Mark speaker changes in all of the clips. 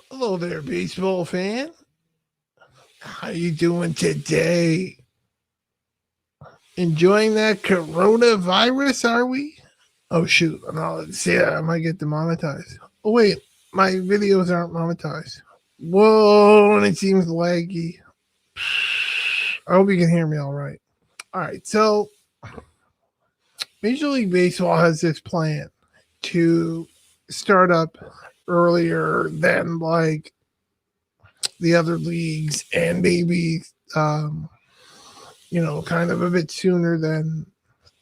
Speaker 1: Hello there, baseball fan. How you doing today? Enjoying that coronavirus, are we? Oh shoot! No, see, I might get demonetized. Oh wait, my videos aren't monetized. Whoa, and it seems laggy. I hope you can hear me all right. All right, so Major League Baseball has this plan to start up earlier than like the other leagues and maybe kind of a bit sooner than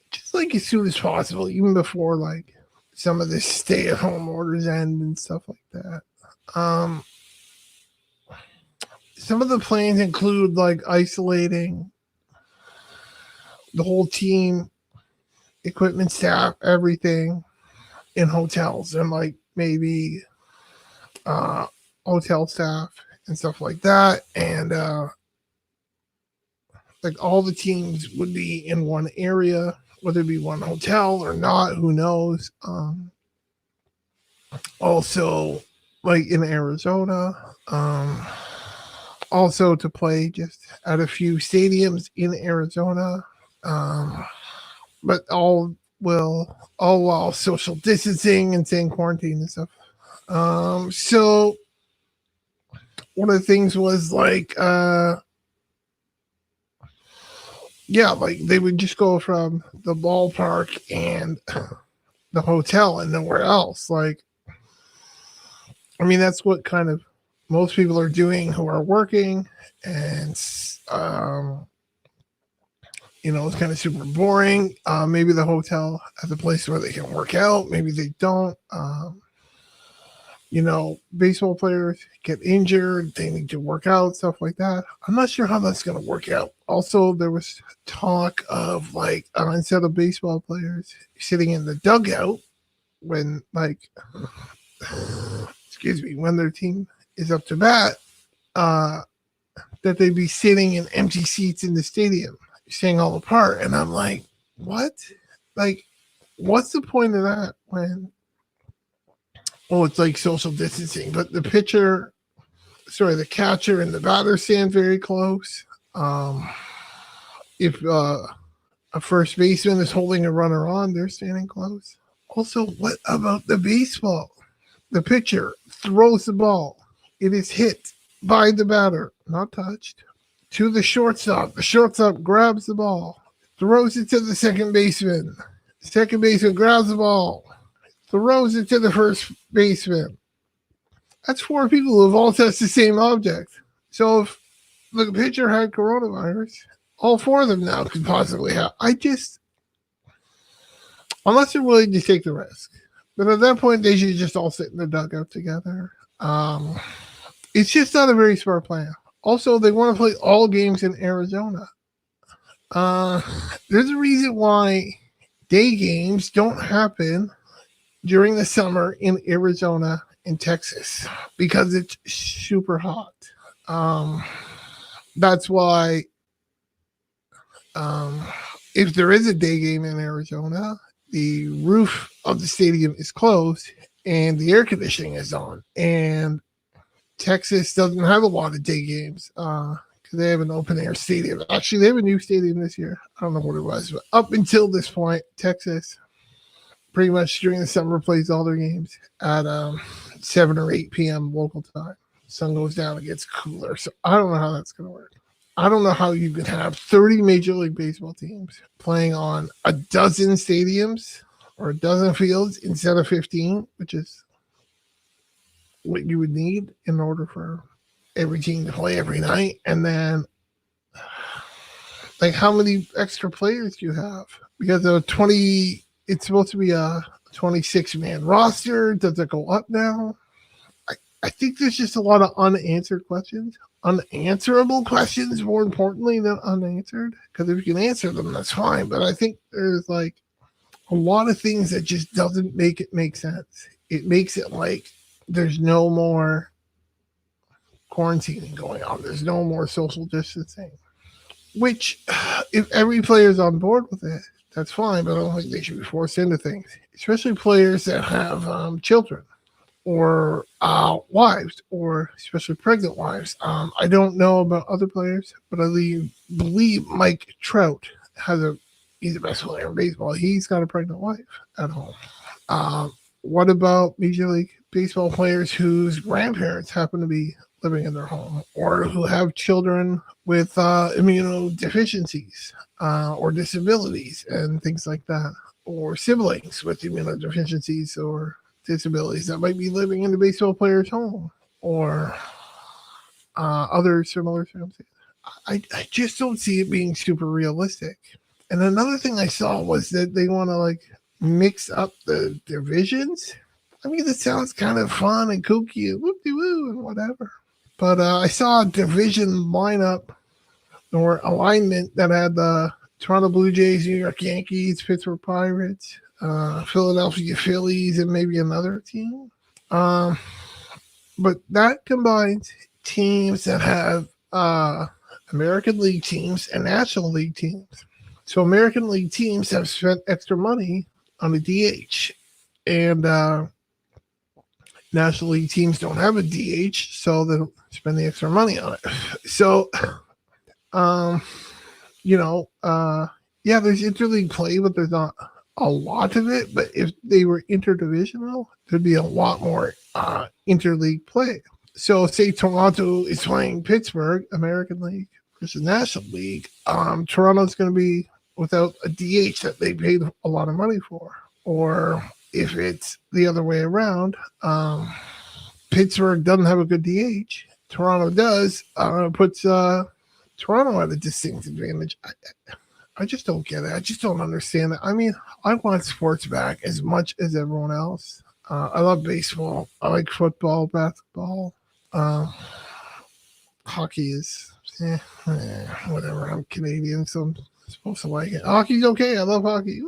Speaker 1: just like as soon as possible, even before like some of the stay at home orders end and stuff like that. Um, some of the plans include like isolating the whole team, equipment, staff, everything in hotels and like maybe uh, hotel staff and stuff like that. And like all the teams would be in one area, whether it be one hotel or not, who knows. Also, like in Arizona, also to play just at a few stadiums in Arizona, but all while social distancing and staying quarantine and stuff. So one of the things was like, yeah, like they would just go from the ballpark and the hotel and nowhere else. Like, I mean, that's what kind of most people are doing who are working, and it's kind of super boring. Maybe the hotel has a place where they can work out. Maybe they don't. Baseball players get injured, they need to work out, stuff like that. I'm not sure how that's going to work out. Also, there was talk of like instead of baseball players sitting in the dugout when like excuse me, when their team is up to bat, that they'd be sitting in empty seats in the stadium, staying all apart. And I'm like, what? Like, what's the point of that when it's like social distancing, but the catcher and the batter stand very close. If a first baseman is holding a runner on, they're standing close. Also, what about the baseball? The pitcher throws the ball. It is hit by the batter, not touched, to the shortstop. The shortstop grabs the ball, throws it to the second baseman. The second baseman grabs the ball, throws it to the first baseman. That's four people who have all touched the same object. So if the pitcher had coronavirus, all four of them now could possibly have. Unless they're willing to take the risk. But at that point, they should just all sit in the dugout together. It's just not a very smart plan. Also, they want to play all games in Arizona. There's a reason why day games don't happen during the summer in Arizona and Texas because it's super hot. That's why if there is a day game in Arizona, the roof of the stadium is closed and the air conditioning is on. And Texas doesn't have a lot of day games because they have an open air stadium. Actually, they have a new stadium this year. I don't know what it was, but up until this point, Texas pretty much during the summer plays all their games at 7 or 8 p.m. local time. Sun goes down, it gets cooler. So I don't know how that's going to work. I don't know how you can have 30 Major League Baseball teams playing on a dozen stadiums or a dozen fields instead of 15, which is what you would need in order for every team to play every night. And then, like, how many extra players do you have? Because it's supposed to be a 26-man roster. Does it go up now? I think there's just a lot of unanswered questions. Unanswerable questions, more importantly, than unanswered. Because if you can answer them, that's fine. But I think there's like a lot of things that just doesn't make it make sense. It makes it like there's no more quarantining going on. There's no more social distancing. Which, if every player's on board with it, that's fine. But I don't think they should be forced into things. Especially players that have children or wives, or especially pregnant wives. I don't know about other players, but I believe Mike Trout he's the best player in baseball. He's got a pregnant wife at home. What about Major League Baseball players whose grandparents happen to be living in their home, or who have children with immunodeficiencies or disabilities and things like that, or siblings with immunodeficiencies or disabilities that might be living in the baseball player's home, or other similar circumstances? I just don't see it being super realistic. And another thing I saw was that they want to mix up the divisions. I mean, it sounds kind of fun and kooky and whoop-de-woo and whatever. But I saw a division lineup or alignment that had the Toronto Blue Jays, New York Yankees, Pittsburgh Pirates, Philadelphia Phillies, and maybe another team. But that combines teams that have American League teams and National League teams. So American League teams have spent extra money on a DH, and National League teams don't have a DH, so they don't spend the extra money on it. So, yeah, there's interleague play, but there's not a lot of it. But if they were interdivisional, there'd be a lot more interleague play. So, say Toronto is playing Pittsburgh, American League versus National League. Toronto's going to be without a DH that they paid a lot of money for. Or if it's the other way around, Pittsburgh doesn't have a good DH, Toronto does, puts Toronto at a distinct advantage. I just don't get it. I just don't understand it. I mean, I want sports back as much as everyone else. I love baseball. I like football, basketball. Hockey is whatever. I'm Canadian, so I'm supposed to like it. Hockey's okay. I love hockey.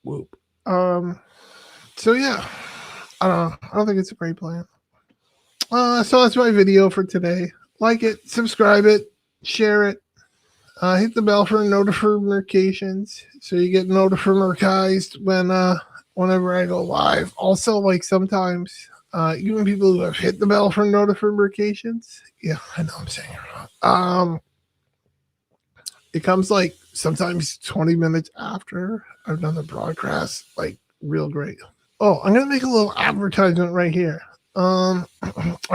Speaker 1: Whoop. So yeah, I don't think it's a great plan. So that's my video for today. Like it, subscribe it, share it, hit the bell for notifications so you get notified whenever I go live. Also, sometimes even people who have hit the bell for notifications, yeah, I know I'm saying it wrong. It comes sometimes 20 minutes after I've done the broadcast, real great. Oh, I'm going to make a little advertisement right here. I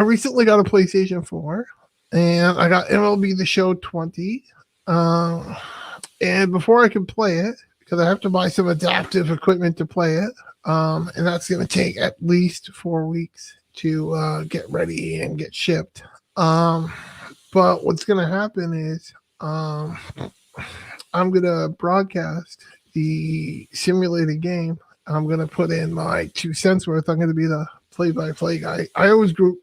Speaker 1: recently got a PlayStation 4 and I got MLB The Show 20. And before I can play it, because I have to buy some adaptive equipment to play it, and that's going to take at least 4 weeks to get ready and get shipped. But what's going to happen is I'm going to broadcast the simulated game. I'm going to put in my 2 cents worth. I'm going to be the play-by-play guy. I always grew,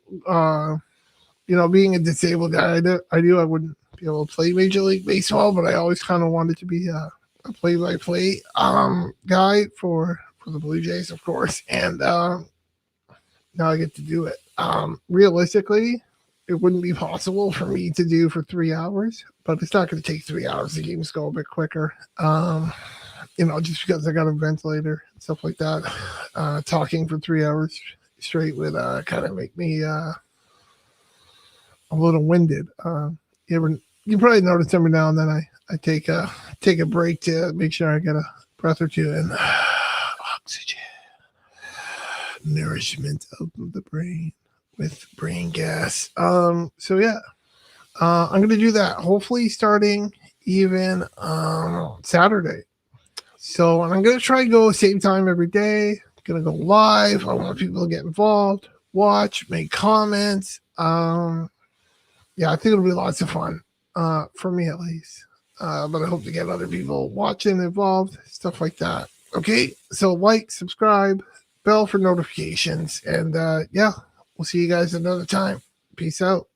Speaker 1: being a disabled guy, I wouldn't be able to play Major League Baseball, but I always kind of wanted to be a play-by-play guy for the Blue Jays, of course. And now I get to do it. Realistically, it wouldn't be possible for me to do for 3 hours, but it's not going to take 3 hours. The games go a bit quicker. Just because I got a ventilator and stuff like that. Talking for 3 hours straight would kind of make me a little winded. You probably notice every now and then I take a break to make sure I get a breath or two and oxygen, nourishment of the brain with brain gas. So yeah, I'm going to do that hopefully starting even Saturday. So I'm going to try to go same time every day. I'm going to go live. I want people to get involved, watch, make comments. Yeah, I think it'll be lots of fun, for me at least. But I hope to get other people watching, involved, stuff like that. Okay, so subscribe, bell for notifications, and yeah, we'll see you guys another time. Peace out.